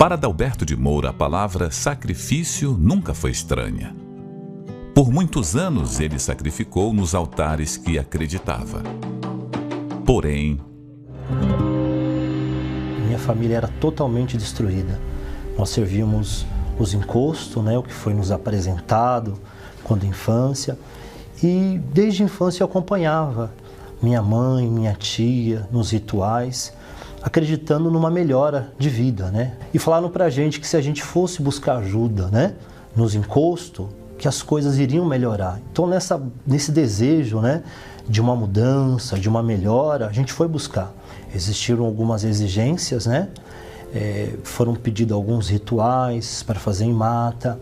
Para Adalberto de Moura, a palavra sacrifício nunca foi estranha. Por muitos anos ele sacrificou nos altares que acreditava. Porém, minha família era totalmente destruída. Nós servíamos os encostos, o que foi nos apresentado quando infância. E desde a infância eu acompanhava minha mãe, minha tia nos rituais, acreditando numa melhora de vida, E falaram pra gente que se a gente fosse buscar ajuda, nos encostos, que as coisas iriam melhorar. Então nesse desejo, de uma mudança, de uma melhora, a gente foi buscar. Existiram algumas exigências, foram pedidos alguns rituais para fazer em mata,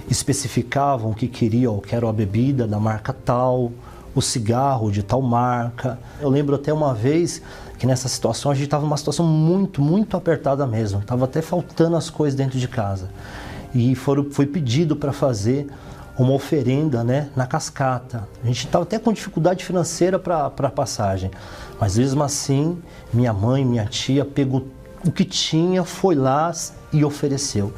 especificavam o que queriam, que era a bebida da marca tal, o cigarro de tal marca. Eu lembro até uma vez que nessa situação a gente estava numa situação muito, muito apertada mesmo. Estava até faltando as coisas dentro de casa. E foi pedido para fazer uma oferenda, na cascata. A gente estava até com dificuldade financeira para a passagem. Mas mesmo assim, minha mãe, minha tia pegou o que tinha, foi lá e ofereceu.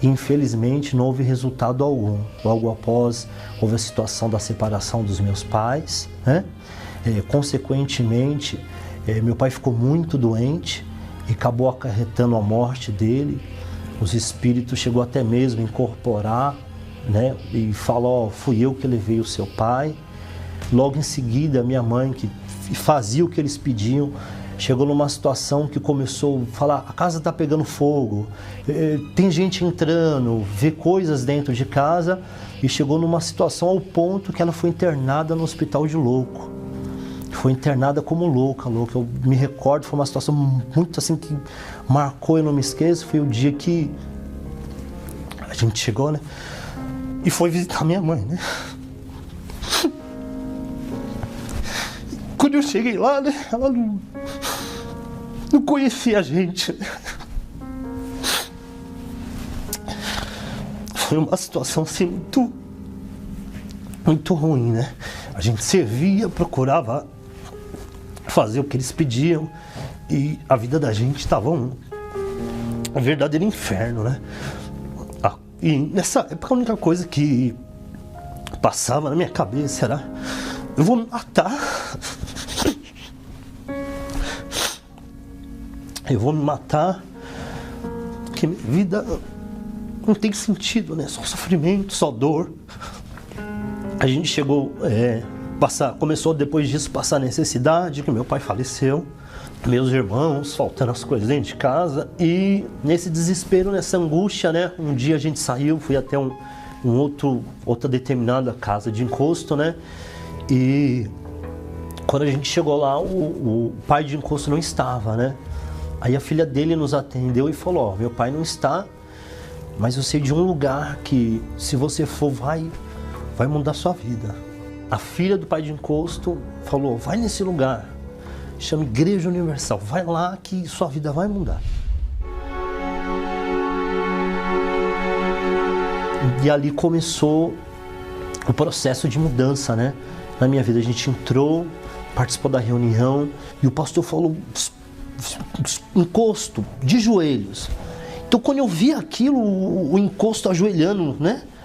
Infelizmente não houve resultado algum. Logo após houve a situação da separação dos meus pais, consequentemente meu pai ficou muito doente e acabou acarretando a morte dele. Os espíritos chegou até mesmo a incorporar, e falou: fui eu que levei o seu pai. Logo em seguida minha mãe, que fazia o que eles pediam, chegou numa situação que começou a falar: a casa está pegando fogo, tem gente entrando, vê coisas dentro de casa, e chegou numa situação ao ponto que ela foi internada no hospital de louco. Foi internada como louca. Eu me recordo, foi uma situação muito assim que marcou, eu não me esqueço. Foi o dia que a gente chegou, e foi visitar minha mãe, Quando eu cheguei lá, ela não conhecia a gente. Foi uma situação assim muito, muito ruim, A gente servia, procurava fazer o que eles pediam e a vida da gente estava um verdadeiro inferno, E nessa época a única coisa que passava na minha cabeça era: eu vou me matar. Eu vou me matar, porque minha vida não tem sentido, Só sofrimento, só dor. A gente chegou, começou depois disso passar necessidade, que meu pai faleceu, meus irmãos, faltando as coisas dentro de casa, e nesse desespero, nessa angústia, um dia a gente saiu, fui até outra determinada casa de encosto, E quando a gente chegou lá, o pai de encosto não estava, Aí a filha dele nos atendeu e falou: meu pai não está, mas eu sei de um lugar que, se você for, vai mudar sua vida. A filha do pai de encosto falou: vai nesse lugar, chama Igreja Universal, vai lá que sua vida vai mudar. E ali começou o processo de mudança, Na minha vida a gente entrou, participou da reunião e o pastor falou: encosto, de joelhos. Então quando eu vi aquilo, o encosto ajoelhando,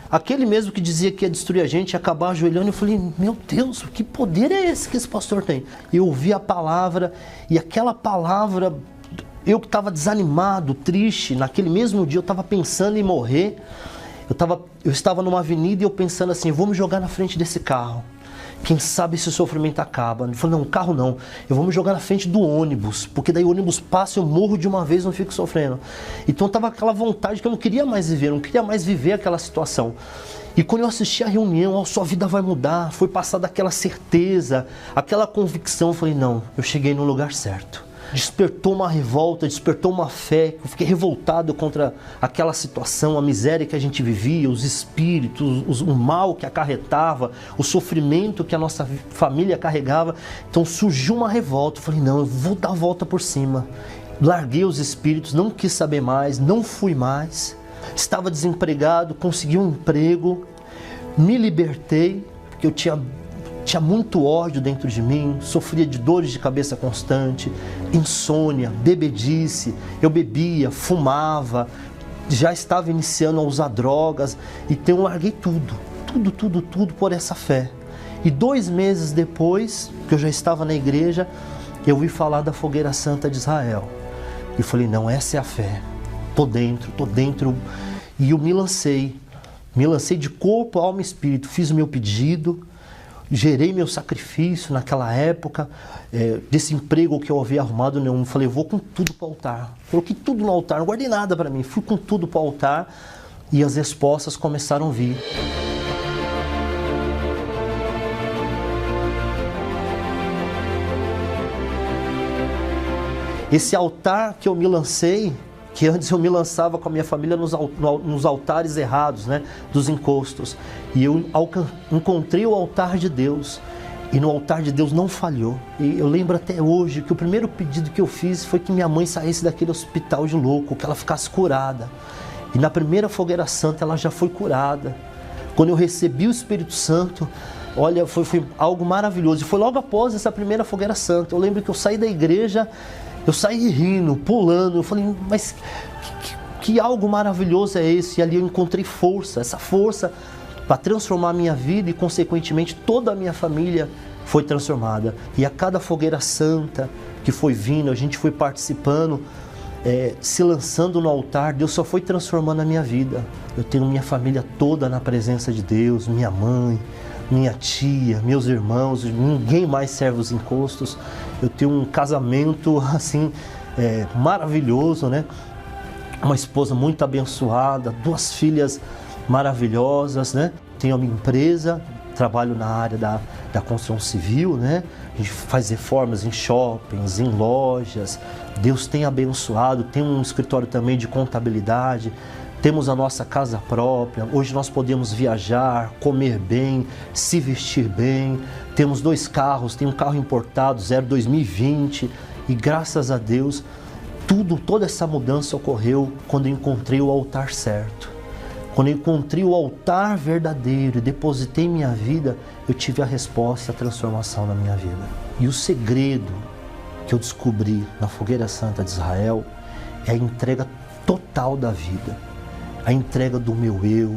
Aquele mesmo que dizia que ia destruir a gente, ia acabar ajoelhando, eu falei: meu Deus, que poder é esse que esse pastor tem? Eu ouvi a palavra, e aquela palavra, eu que estava desanimado, triste, naquele mesmo dia eu estava pensando em morrer, eu estava numa avenida e eu pensando assim: vou me jogar na frente desse carro. Quem sabe esse sofrimento acaba. Ele falou: não, carro não, eu vou me jogar na frente do ônibus, porque daí o ônibus passa, eu morro de uma vez, não fico sofrendo. Então estava aquela vontade que eu não queria mais viver, não queria mais viver aquela situação. E quando eu assisti a reunião: sua vida vai mudar, foi passada aquela certeza, aquela convicção, eu falei: não, eu cheguei no lugar certo. Despertou uma revolta, despertou uma fé. Eu fiquei revoltado contra aquela situação, a miséria que a gente vivia, os espíritos, o mal que acarretava, o sofrimento que a nossa família carregava. Então surgiu uma revolta. Eu falei: não, eu vou dar a volta por cima. Larguei os espíritos, não quis saber mais, não fui mais. Estava desempregado, consegui um emprego, me libertei, porque eu tinha tinha muito ódio dentro de mim, sofria de dores de cabeça constante, insônia, bebedice, eu bebia, fumava, já estava iniciando a usar drogas, então eu larguei tudo por essa fé. E 2 meses depois, que eu já estava na igreja, eu ouvi falar da Fogueira Santa de Israel. E falei, não, essa é a fé, tô dentro, e eu me lancei de corpo, alma e espírito, fiz o meu pedido, gerei meu sacrifício naquela época, desse emprego que eu havia arrumado, eu falei, eu vou com tudo para o altar. Coloquei tudo no altar, não guardei nada para mim, fui com tudo para o altar e as respostas começaram a vir. Esse altar que eu me lancei, que antes eu me lançava com a minha família nos altares errados, né, dos encostos. E eu encontrei o altar de Deus, e no altar de Deus não falhou. E eu lembro até hoje que o primeiro pedido que eu fiz foi que minha mãe saísse daquele hospital de louco, que ela ficasse curada. E na primeira Fogueira Santa ela já foi curada. Quando eu recebi o Espírito Santo, olha, foi algo maravilhoso. E foi logo após essa primeira Fogueira Santa. Eu lembro que eu saí da igreja, eu saí rindo, pulando, eu falei, mas que algo maravilhoso é esse? E ali eu encontrei força, essa força para transformar a minha vida e, consequentemente, toda a minha família foi transformada. E a cada Fogueira Santa que foi vindo, a gente foi participando, se lançando no altar, Deus só foi transformando a minha vida. Eu tenho minha família toda na presença de Deus, minha mãe, minha tia, meus irmãos, ninguém mais serve os encostos. Eu tenho um casamento assim maravilhoso, né? Uma esposa muito abençoada, 2 filhas maravilhosas, né? Tenho a minha empresa, trabalho na área da construção civil, né? A gente faz reformas em shoppings, em lojas. Deus tem abençoado, tem um escritório também de contabilidade. Temos a nossa casa própria, hoje nós podemos viajar, comer bem, se vestir bem. Temos 2 carros, tem um carro importado, 2020, e graças a Deus, toda essa mudança ocorreu quando eu encontrei o altar certo. Quando eu encontrei o altar verdadeiro e depositei minha vida, eu tive a resposta, a transformação na minha vida. E o segredo que eu descobri na Fogueira Santa de Israel é a entrega total da vida. A entrega do meu eu,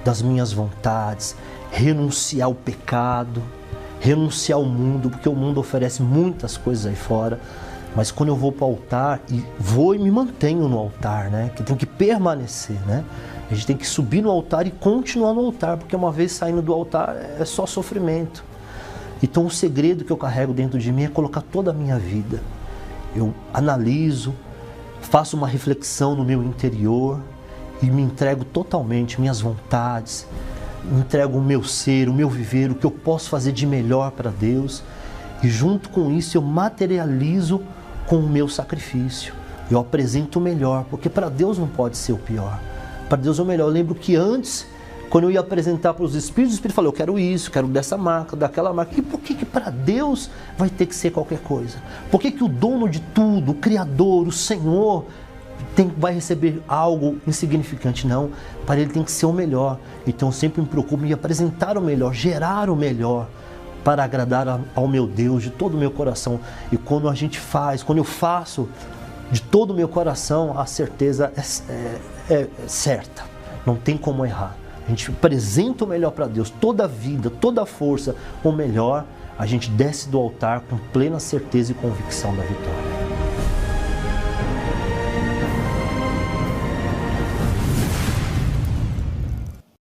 das minhas vontades, renunciar ao pecado, renunciar ao mundo, porque o mundo oferece muitas coisas aí fora, mas quando eu vou para o altar, e me mantenho no altar, né? Que tem que permanecer, né? A gente tem que subir no altar e continuar no altar, porque uma vez saindo do altar é só sofrimento. Então o segredo que eu carrego dentro de mim é colocar toda a minha vida. Eu analiso, faço uma reflexão no meu interior, e me entrego totalmente, minhas vontades, me entrego o meu ser, o meu viver, o que eu posso fazer de melhor para Deus. E junto com isso eu materializo com o meu sacrifício. Eu apresento o melhor, porque para Deus não pode ser o pior. Para Deus é o melhor. Eu lembro que antes, quando eu ia apresentar para os Espíritos, o Espírito falou, eu quero isso, quero dessa marca, daquela marca. E por que para Deus vai ter que ser qualquer coisa? Por que o dono de tudo, o Criador, o Senhor, vai receber algo insignificante? Não, para Ele tem que ser o melhor. Então eu sempre me preocupo em apresentar o melhor, gerar o melhor, para agradar ao meu Deus de todo o meu coração. E quando eu faço de todo o meu coração, a certeza é certa, não tem como errar. A gente apresenta o melhor para Deus, toda a vida, toda a força, o melhor, a gente desce do altar com plena certeza e convicção da vitória.